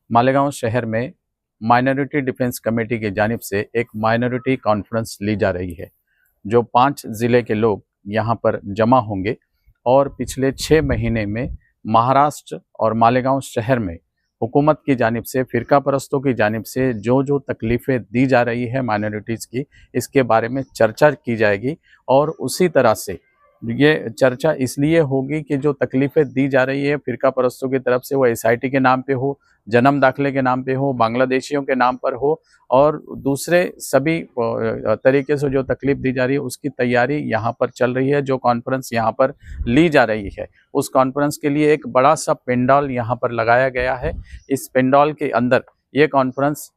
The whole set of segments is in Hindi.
मालेगांव शहर में माइनॉरिटी डिफेंस कमेटी की जानिब से एक माइनॉरिटी कॉन्फ्रेंस ली जा रही है, जो 5 ज़िले के लोग यहाँ पर जमा होंगे और पिछले 6 महीने में महाराष्ट्र और मालेगांव शहर में हुकूमत की जानिब से, फ़िरका परस्तों की जानिब से जो तकलीफ़ें दी जा रही है माइनॉरिटीज़ की, इसके बारे में चर्चा की जाएगी। और उसी तरह से ये चर्चा इसलिए होगी कि जो तकलीफ़ें दी जा रही है फ़िरका परस्तों की तरफ से, वो एसआईटी के नाम पे हो, जन्म दाखिले के नाम पे हो, बांग्लादेशियों के नाम पर हो और दूसरे सभी तरीके से जो तकलीफ़ दी जा रही है, उसकी तैयारी यहाँ पर चल रही है। जो कॉन्फ्रेंस यहाँ पर ली जा रही है, उस कॉन्फ्रेंस के लिए एक बड़ा-सा पेंडॉल यहाँ पर लगाया गया है। इस पेंडॉल के अंदर ये कॉन्फ्रेंस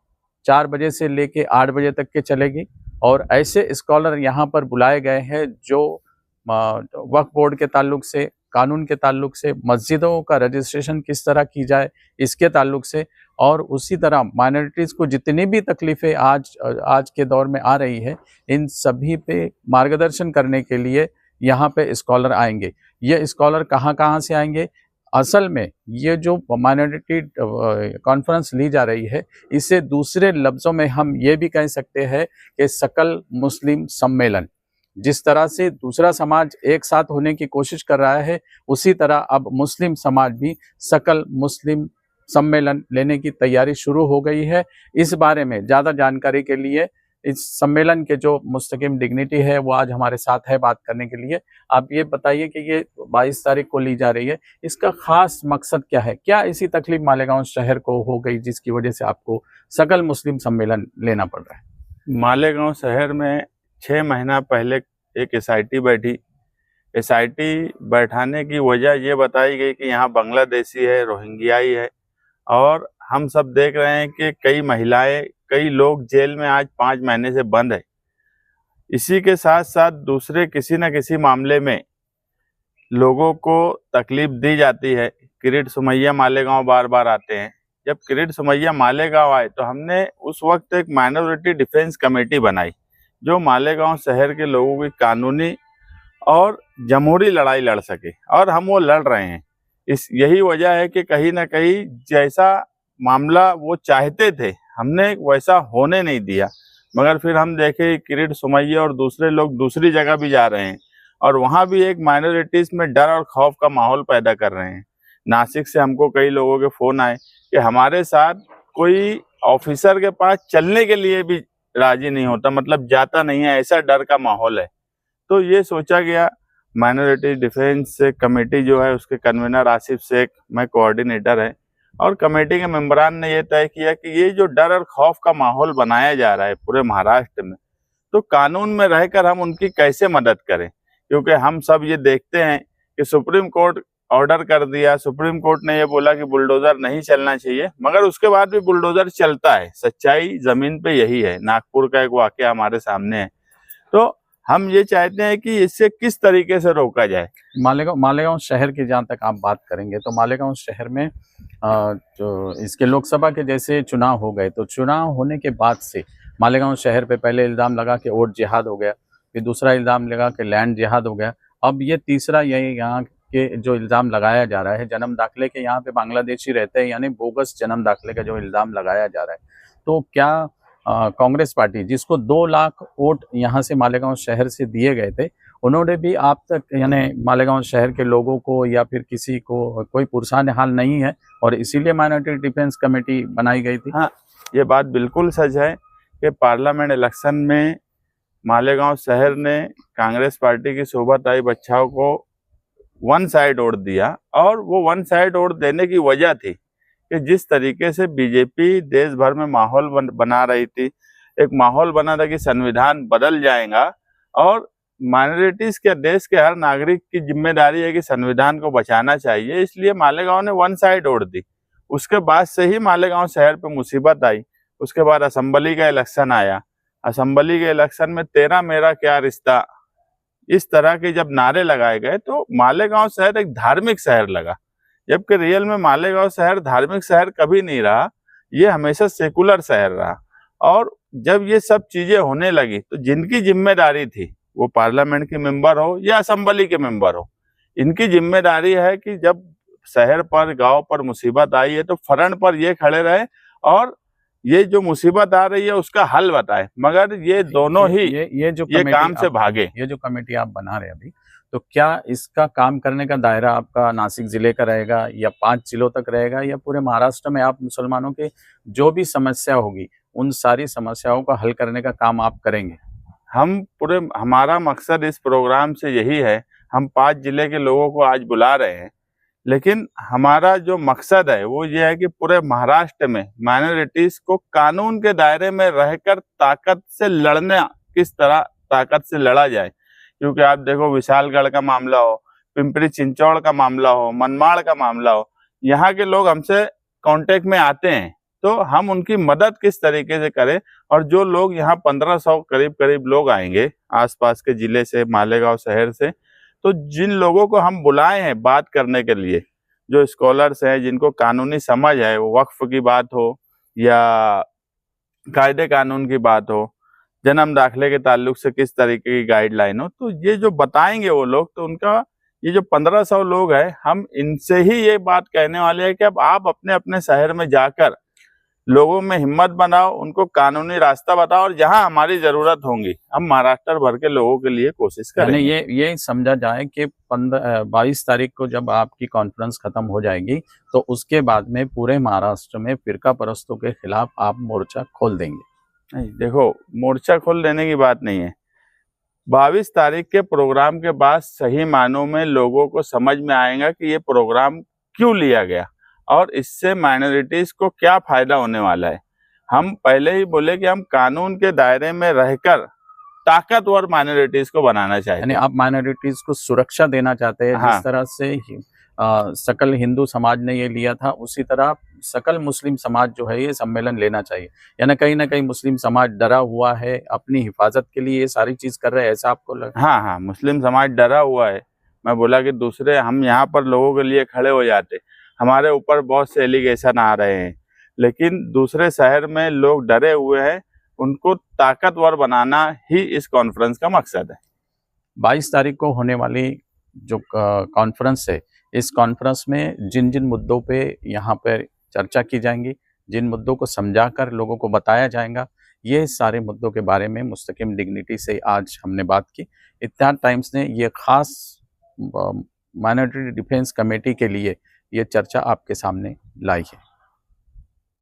4 बजे से लेके 8 बजे तक के चलेगी और ऐसे स्कॉलर यहाँ पर बुलाए गए हैं जो वक्फ बोर्ड के ताल्लुक से, कानून के ताल्लुक से, मस्जिदों का रजिस्ट्रेशन किस तरह की जाए इसके ताल्लुक से, और उसी तरह माइनॉरिटीज़ को जितनी भी तकलीफ़ें आज के दौर में आ रही है, इन सभी पे मार्गदर्शन करने के लिए यहाँ पे स्कॉलर आएंगे। ये स्कॉलर कहाँ से आएंगे? असल में ये जो माइनॉरिटी कॉन्फ्रेंस ली जा रही है, इसे दूसरे लफ्ज़ों में हम ये भी कह सकते हैं कि सकल मुस्लिम सम्मेलन। जिस तरह से दूसरा समाज एक साथ होने की कोशिश कर रहा है, उसी तरह अब मुस्लिम समाज भी सकल मुस्लिम सम्मेलन लेने की तैयारी शुरू हो गई है। इस बारे में ज़्यादा जानकारी के लिए इस सम्मेलन के जो मुस्तकिम डिग्निटी है, वो आज हमारे साथ है बात करने के लिए। आप ये बताइए कि ये 22 तारीख को ली जा रही है, इसका ख़ास मकसद क्या है? क्या ऐसी तकलीफ मालेगांव शहर को हो गई जिसकी वजह से आपको सकल मुस्लिम सम्मेलन लेना पड़ रहा है? मालेगांव शहर में 6 महीना पहले एक एसआईटी बैठी। एसआईटी बैठाने की वजह ये बताई गई कि यहाँ बांग्लादेशी है, रोहिंग्याई है, और हम सब देख रहे हैं कि कई महिलाएं, कई लोग जेल में आज 5 महीने से बंद है। इसी के साथ साथ दूसरे किसी न किसी मामले में लोगों को तकलीफ दी जाती है। किरीट सुमैया मालेगांव बार बार आते हैं। जब किरीट सुमैया मालेगांव आए तो हमने उस वक्त एक माइनॉरिटी डिफेंस कमेटी बनाई, जो मालेगांव शहर के लोगों की कानूनी और जमहूरी लड़ाई लड़ सके, और हम वो लड़ रहे हैं। यही वजह है कि कहीं ना कहीं जैसा मामला वो चाहते थे, हमने वैसा होने नहीं दिया। मगर फिर हम देखे किरीट सुमैया और दूसरे लोग दूसरी जगह भी जा रहे हैं और वहाँ भी एक माइनॉरिटीज़ में डर और खौफ का माहौल पैदा कर रहे हैं। नासिक से हमको कई लोगों के फ़ोन आए कि हमारे साथ कोई ऑफिसर के पास चलने के लिए भी राजी नहीं होता, मतलब जाता नहीं है, ऐसा डर का माहौल है। तो ये सोचा गया, माइनॉरिटी डिफेंस कमेटी जो है उसके कन्वीनर आसिफ शेख, मैं कोऑर्डिनेटर है, और कमेटी के मेंबरान ने ये तय किया कि ये जो डर और खौफ का माहौल बनाया जा रहा है पूरे महाराष्ट्र में, तो कानून में रहकर हम उनकी कैसे मदद करें। क्योंकि हम सब ये देखते हैं कि सुप्रीम कोर्ट ऑर्डर कर दिया, सुप्रीम कोर्ट ने ये बोला कि बुलडोजर नहीं चलना चाहिए, मगर उसके बाद भी बुलडोजर चलता है। सच्चाई जमीन पे यही है। नागपुर का एक वाकया हमारे सामने है। तो हम ये चाहते हैं कि इससे किस तरीके से रोका जाए। मालेगांव शहर की जहाँ तक आप बात करेंगे तो मालेगांव शहर में जो इसके लोकसभा के जैसे चुनाव हो गए, तो चुनाव होने के बाद से मालेगांव शहर पे पहले इल्ज़ाम लगा कि वोट जिहाद हो गया, फिर दूसरा इल्ज़ाम लगा कि लैंड जिहाद हो गया, अब ये तीसरा यही यहाँ के जो इल्ज़ाम लगाया जा रहा है, जन्म दाखिले के यहाँ पे बांग्लादेशी रहते हैं, यानी बोगस जन्म दाखिले का जो इल्ज़ाम लगाया जा रहा है। तो क्या कांग्रेस पार्टी, जिसको 2 लाख वोट यहाँ से मालेगांव शहर से दिए गए थे, उन्होंने भी आप तक यानी मालेगांव शहर के लोगों को या फिर किसी को कोई पुरसान हाल नहीं है और इसीलिए माइनॉरिटी डिफेंस कमेटी बनाई गई थी? हाँ, ये बात बिल्कुल सच है कि पार्लियामेंट इलेक्शन में मालेगांव शहर ने कांग्रेस पार्टी की शोभाताई बच्चाओं को वन साइड वोट दिया, और वो वन साइड वोट देने की वजह थी कि जिस तरीके से बीजेपी देश भर में माहौल बना रही थी, एक माहौल बना था कि संविधान बदल जाएगा और माइनॉरिटीज के देश के हर नागरिक की जिम्मेदारी है कि संविधान को बचाना चाहिए, इसलिए मालेगांव ने वन साइड वोट दी। उसके बाद से ही मालेगांव शहर पे मुसीबत आई। उसके बाद असेंबली का इलेक्शन आया। असेंबली के इलेक्शन में तेरा मेरा क्या रिश्ता, इस तरह के जब नारे लगाए गए तो मालेगांव शहर एक धार्मिक शहर लगा, जबकि रियल में मालेगांव शहर धार्मिक शहर कभी नहीं रहा, ये हमेशा सेकुलर शहर रहा। और जब ये सब चीजें होने लगी तो जिनकी जिम्मेदारी थी, वो पार्लियामेंट के मेंबर हो या असेंबली के मेंबर हो, इनकी जिम्मेदारी है कि जब शहर पर गांव पर मुसीबत आई है तो फ्रंट पर ये खड़े रहे और ये जो मुसीबत आ रही है उसका हल बताए, मगर ये दोनों ही ये काम से भागे। ये जो कमेटी आप बना रहे हैं अभी, तो क्या इसका काम करने का दायरा आपका नासिक जिले का रहेगा या 5 जिलों तक रहेगा, या पूरे महाराष्ट्र में आप मुसलमानों के जो भी समस्या होगी उन सारी समस्याओं का हल करने का काम आप करेंगे? हमारा मकसद इस प्रोग्राम से यही है, हम 5 जिले के लोगों को आज बुला रहे हैं, लेकिन हमारा जो मकसद है वो ये है कि पूरे महाराष्ट्र में माइनॉरिटीज को कानून के दायरे में रहकर ताकत से लड़ना, किस तरह ताकत से लड़ा जाए। क्योंकि आप देखो, विशालगढ़ का मामला हो, पिंपरी चिंचौड़ का मामला हो, मनमाड़ का मामला हो, यहाँ के लोग हमसे कांटेक्ट में आते हैं, तो हम उनकी मदद किस तरीके से करें। और जो लोग यहाँ 1500 करीब लोग आएंगे आसपास के जिले से, मालेगांव शहर से, तो जिन लोगों को हम बुलाए हैं बात करने के लिए, जो स्कॉलर्स हैं, जिनको कानूनी समझ है, वो वक्फ की बात हो या कायदे कानून की बात हो, जन्म दाखिले के ताल्लुक से किस तरीके की गाइडलाइन हो, तो ये जो बताएंगे वो लोग, तो उनका ये जो 1500 लोग हैं, हम इनसे ही ये बात कहने वाले हैं कि अब आप अपने अपने शहर में जाकर लोगों में हिम्मत बनाओ, उनको कानूनी रास्ता बताओ, और जहां हमारी जरूरत होगी हम महाराष्ट्र भर के लोगों के लिए कोशिश करेंगे। ये समझा जाए कि 22 तारीख को जब आपकी कॉन्फ्रेंस खत्म हो जाएगी तो उसके बाद में पूरे महाराष्ट्र में फिरका परस्तों के खिलाफ आप मोर्चा खोल देंगे? नहीं, देखो, मोर्चा खोल देने की बात नहीं है। 22 तारीख के प्रोग्राम के बाद सही मानों में लोगों को समझ में आएगा कि ये प्रोग्राम क्यों लिया गया और इससे माइनॉरिटीज को क्या फायदा होने वाला है। हम पहले ही बोले कि हम कानून के दायरे में रहकर ताकतवर माइनॉरिटीज को बनाना चाहते हैं। यानी आप माइनॉरिटीज को सुरक्षा देना चाहते हैं। हाँ। जिस तरह से सकल हिंदू समाज ने ये लिया था, उसी तरह सकल मुस्लिम समाज जो है ये सम्मेलन लेना चाहिए। यानी कहीं ना कहीं मुस्लिम समाज डरा हुआ है, अपनी हिफाजत के लिए ये सारी चीज कर रहे हैं, ऐसा आपको लगता है? हाँ, मुस्लिम समाज डरा हुआ है। मैं बोला कि दूसरे, हम यहाँ पर लोगों के लिए खड़े हो जाते, हमारे ऊपर बहुत से एलिगेशन आ रहे हैं, लेकिन दूसरे शहर में लोग डरे हुए हैं, उनको ताकतवर बनाना ही इस कॉन्फ्रेंस का मकसद है। 22 तारीख को होने वाली जो कॉन्फ्रेंस है, इस कॉन्फ्रेंस में जिन जिन मुद्दों पे यहाँ पर चर्चा की जाएंगी, जिन मुद्दों को समझाकर लोगों को बताया जाएगा, ये सारे मुद्दों के बारे में मुस्तकिम डिग्निटी से आज हमने बात की। इत्तेहाद टाइम्स ने ये खास माइनॉरिटी डिफेंस कमेटी के लिए ये चर्चा आपके सामने लाई है।